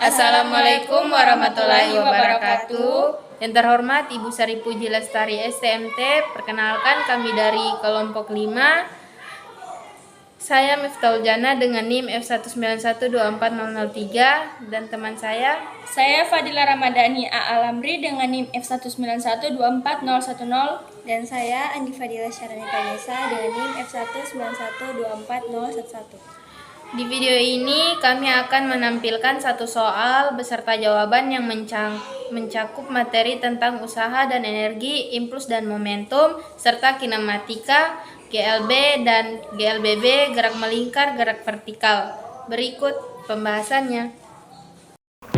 Assalamualaikum warahmatullahi wabarakatuh. Yang terhormat Ibu Sari Puji Lestari STMT, perkenalkan kami dari kelompok 5. Saya Miftahul Jana dengan NIM F191240003 dan teman saya Fadila Ramadhani A. Alamri dengan NIM F191240110 dan saya Andi Fadila Syarani Panesa dengan NIM F191240111. Di video ini kami akan menampilkan satu soal beserta jawaban yang mencakup materi tentang usaha dan energi, impuls dan momentum, serta kinematika, GLB dan GLBB, gerak melingkar, gerak vertikal. Berikut pembahasannya.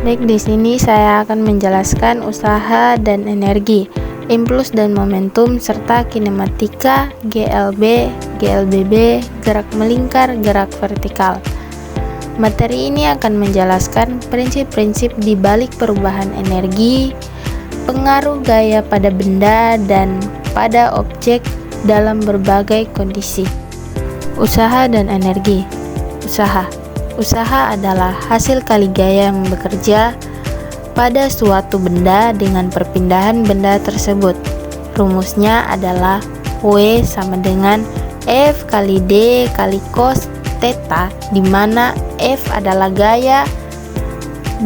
Baik, di sini saya akan menjelaskan usaha dan energi, impuls dan momentum, serta kinematika, GLB, GLBB, gerak melingkar, gerak vertikal. Materi ini akan menjelaskan prinsip-prinsip di balik perubahan energi, pengaruh gaya pada benda dan pada objek dalam berbagai kondisi. Usaha dan energi. Usaha adalah hasil kali gaya yang bekerja pada suatu benda dengan perpindahan benda tersebut. Rumusnya adalah W sama dengan F kali D kali cos theta, di mana F adalah gaya,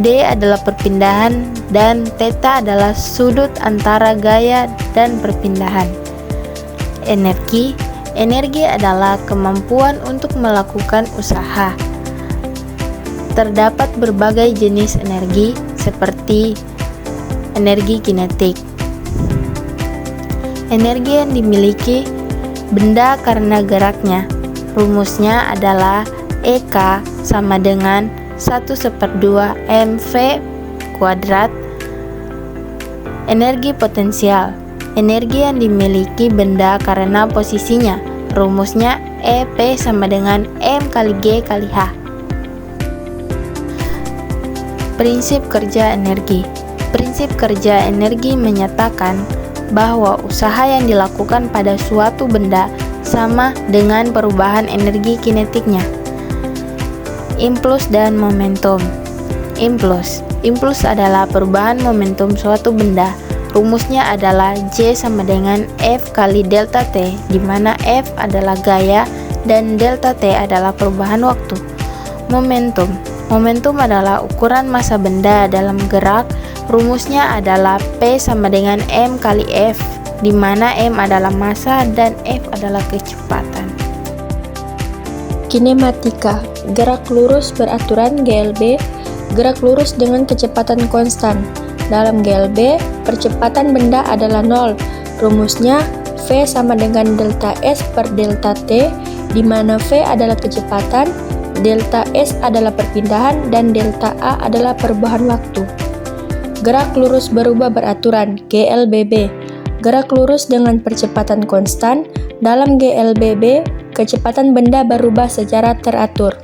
D adalah perpindahan, dan theta adalah sudut antara gaya dan perpindahan. Energi adalah kemampuan untuk melakukan usaha. Terdapat berbagai jenis energi seperti energi kinetik. Energi yang dimiliki benda karena geraknya. Rumusnya adalah EK sama dengan 1/2 mv kuadrat. Energi potensial. Energi yang dimiliki benda karena posisinya. Rumusnya EP sama dengan M kali G kali H. Prinsip kerja energi. Prinsip kerja energi menyatakan bahwa usaha yang dilakukan pada suatu benda sama dengan perubahan energi kinetiknya. Impuls dan momentum. Impuls adalah perubahan momentum suatu benda. Rumusnya adalah J sama dengan F kali delta T, di mana F adalah gaya dan delta T adalah perubahan waktu. Momentum adalah ukuran massa benda dalam gerak. Rumusnya adalah P sama dengan M kali F, di mana M adalah massa dan F adalah kecepatan. Kinematika, gerak lurus beraturan GLB, gerak lurus dengan kecepatan konstan. Dalam GLB, percepatan benda adalah 0. Rumusnya V sama dengan delta S per delta T, di mana V adalah kecepatan, delta S adalah perpindahan, dan delta A adalah perubahan waktu. Gerak lurus berubah beraturan GLBB, gerak lurus dengan percepatan konstan. Dalam GLBB, kecepatan benda berubah secara teratur.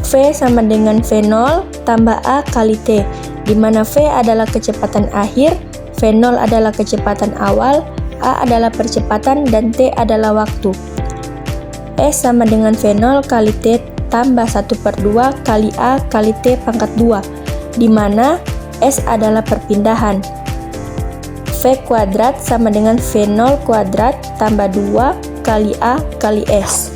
V sama dengan V0 tambah A kali T, di mana V adalah kecepatan akhir, V0 adalah kecepatan awal, A adalah percepatan, dan T adalah waktu. S sama dengan V0 kali T tambah 1/2 kali A kali T pangkat 2, di mana S adalah perpindahan. V kuadrat sama dengan V0 kuadrat tambah 2 kali A kali S.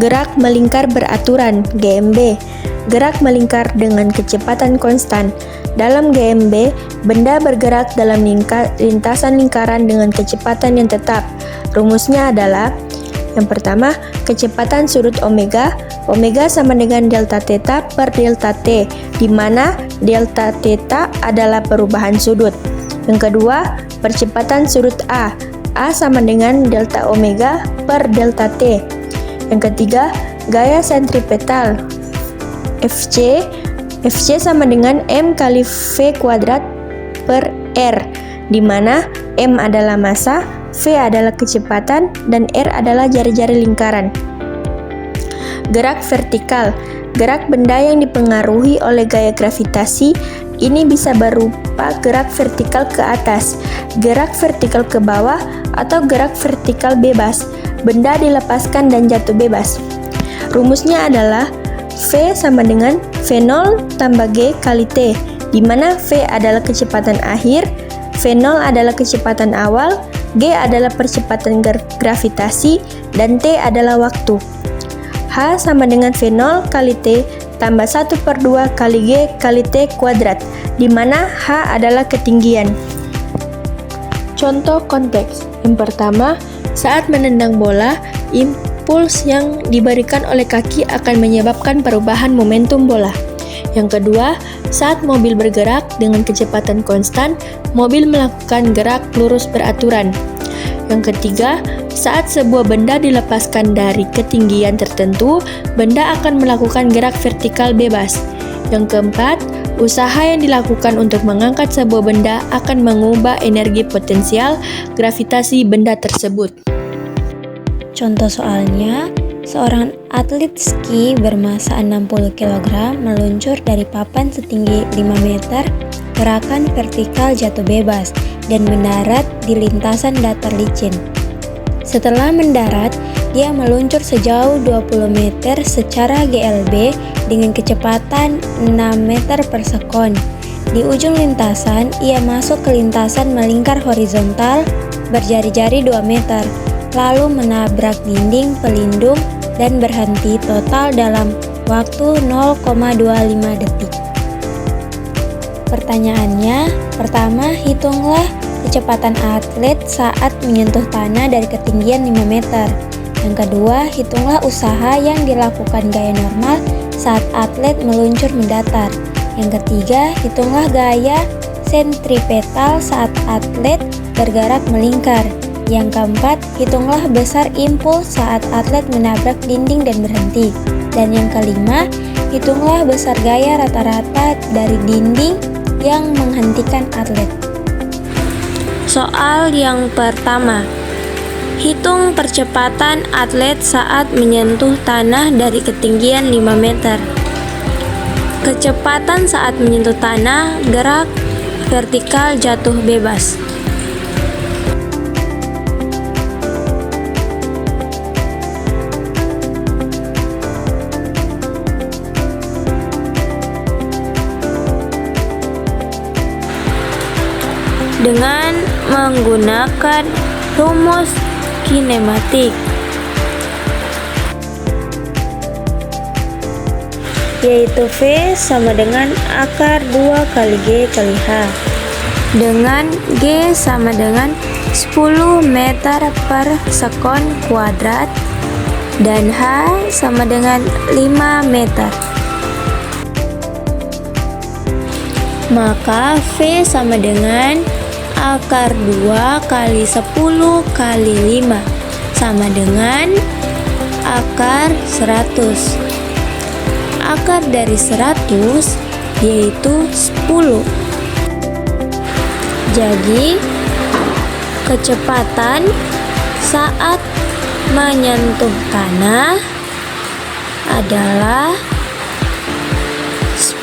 Gerak melingkar beraturan GMB, gerak melingkar dengan kecepatan konstan. Dalam GMB, benda bergerak dalam lintasan lingkaran dengan kecepatan yang tetap. Rumusnya adalah yang pertama, kecepatan sudut omega. Omega sama dengan delta theta per delta T, di mana delta theta adalah perubahan sudut. Yang kedua, percepatan sudut A. A sama dengan delta omega per delta T. Yang ketiga, gaya sentripetal FC. FC sama dengan M kali V kuadrat per R, di mana M adalah massa, V adalah kecepatan, dan R adalah jari-jari lingkaran. Gerak vertikal, gerak benda yang dipengaruhi oleh gaya gravitasi. Ini bisa berupa gerak vertikal ke atas, gerak vertikal ke bawah, atau gerak vertikal bebas. Benda dilepaskan dan jatuh bebas. Rumusnya adalah V sama dengan V0 tambah G kali T, di mana V adalah kecepatan akhir, V0 adalah kecepatan awal, G adalah percepatan gravitasi, dan T adalah waktu. H sama dengan V0 kali T tambah 1/2 kali G kali T kuadrat, di mana H adalah ketinggian. Contoh konteks. Yang pertama, saat menendang bola, impuls yang diberikan oleh kaki akan menyebabkan perubahan momentum bola. Yang kedua, saat mobil bergerak dengan kecepatan konstan, mobil melakukan gerak lurus beraturan. Yang ketiga, saat sebuah benda dilepaskan dari ketinggian tertentu, benda akan melakukan gerak vertikal bebas. Yang keempat, usaha yang dilakukan untuk mengangkat sebuah benda akan mengubah energi potensial gravitasi benda tersebut. Contoh soalnya, seorang atlet ski bermasa 60 kg meluncur dari papan setinggi 5 meter, gerakan vertikal jatuh bebas, dan mendarat di lintasan datar licin. Setelah mendarat, dia meluncur sejauh 20 meter secara GLB dengan kecepatan 6 meter per sekon. Di ujung lintasan, ia masuk ke lintasan melingkar horizontal berjari-jari 2 meter, lalu menabrak dinding pelindung dan berhenti total dalam waktu 0,25 detik. Pertanyaannya, pertama, hitunglah kecepatan atlet saat menyentuh tanah dari ketinggian 5 meter. Yang kedua, hitunglah usaha yang dilakukan gaya normal saat atlet meluncur mendatar. Yang ketiga, hitunglah gaya sentripetal saat atlet bergerak melingkar. Yang keempat, hitunglah besar impuls saat atlet menabrak dinding dan berhenti. Dan yang kelima, hitunglah besar gaya rata-rata dari dinding yang menghentikan atlet. Soal yang pertama, hitung percepatan atlet saat menyentuh tanah dari ketinggian 5 meter. Kecepatan saat menyentuh tanah, gerak vertikal jatuh bebas. Dengan menggunakan rumus kinematik, yaitu V sama dengan akar 2 kali G kali H, dengan G sama dengan 10 meter per sekon kuadrat dan H sama dengan 5 meter. Maka V sama dengan akar 2 kali 10 kali 5 sama dengan akar 100. Akar dari 100 yaitu 10. Jadi, kecepatan saat menyentuh tanah adalah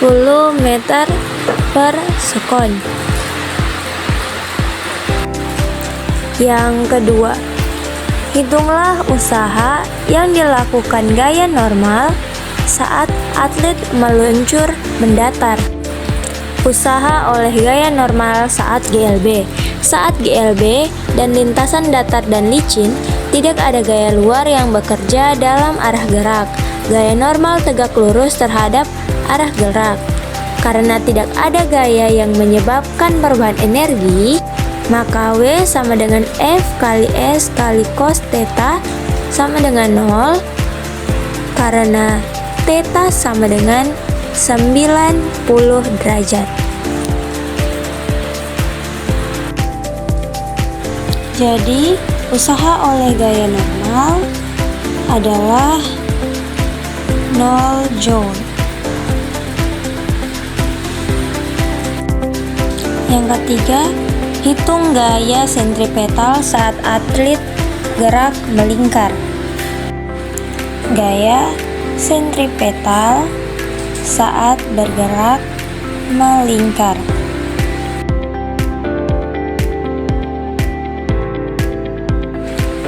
10 meter per sekon. Yang kedua, hitunglah usaha yang dilakukan gaya normal saat atlet meluncur mendatar. Usaha oleh gaya normal saat GLB. Saat GLB dan lintasan datar dan licin, tidak ada gaya luar yang bekerja dalam arah gerak. Gaya normal tegak lurus terhadap arah gerak. Karena tidak ada gaya yang menyebabkan perubahan energi, maka W sama dengan F kali S kali cos theta sama dengan 0, karena theta sama dengan 90 derajat. Jadi, usaha oleh gaya normal adalah 0 joule. Yang ketiga, hitung gaya sentripetal saat atlet gerak melingkar. Gaya sentripetal saat bergerak melingkar.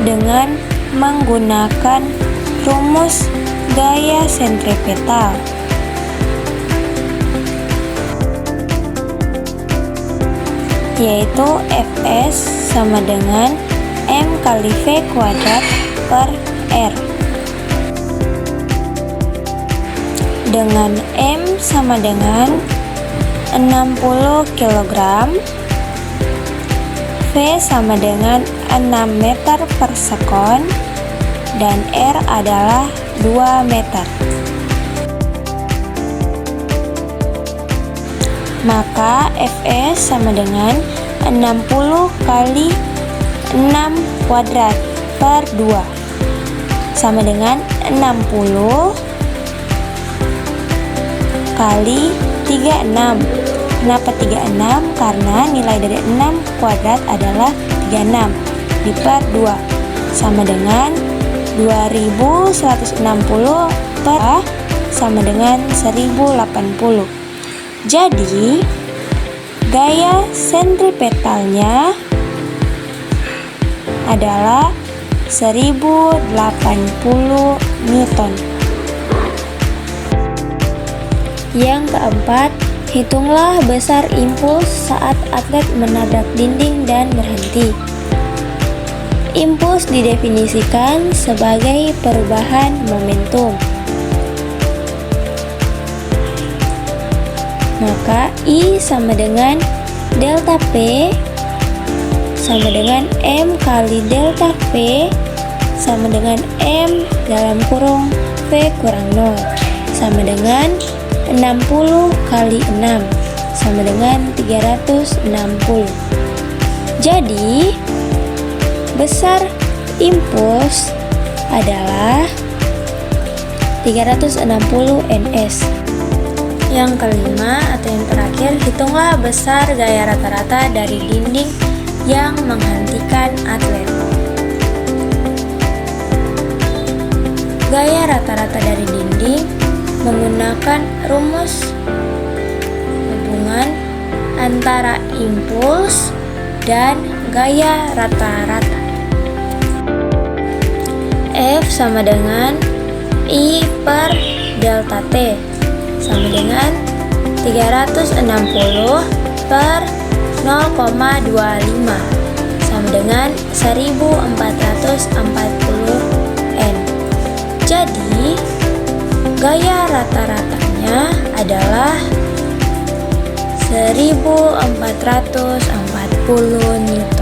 Dengan menggunakan rumus gaya sentripetal. Yaitu Fs sama dengan M kali V kuadrat per R. Dengan M sama dengan 60 kg, V sama dengan 6 meter per sekon, dan R adalah 2 meter. Maka Fs sama dengan 60 kali 6 kuadrat per 2 sama dengan 60 kali 36. Kenapa 36? Karena nilai dari 6 kuadrat adalah 36 diper 2 sama dengan 2160 per sama dengan 1080. Jadi gaya sentripetalnya adalah 1080 Newton. Yang keempat, hitunglah besar impuls saat atlet menabrak dinding dan berhenti. Impuls didefinisikan sebagai perubahan momentum. Maka I sama dengan delta P sama dengan M kali delta V sama dengan M dalam kurung V kurang 0 sama dengan 60 kali 6 sama dengan 360. Jadi besar impuls adalah 360 ns. Yang kelima atau yang terakhir, hitunglah besar gaya rata-rata dari dinding yang menghentikan atlet. Gaya rata-rata dari dinding menggunakan rumus hubungan antara impuls dan gaya rata-rata. F sama dengan I per delta T sama dengan 360 per 0,25 sama dengan 1440 N. Jadi gaya rata-ratanya adalah 1440 Newton.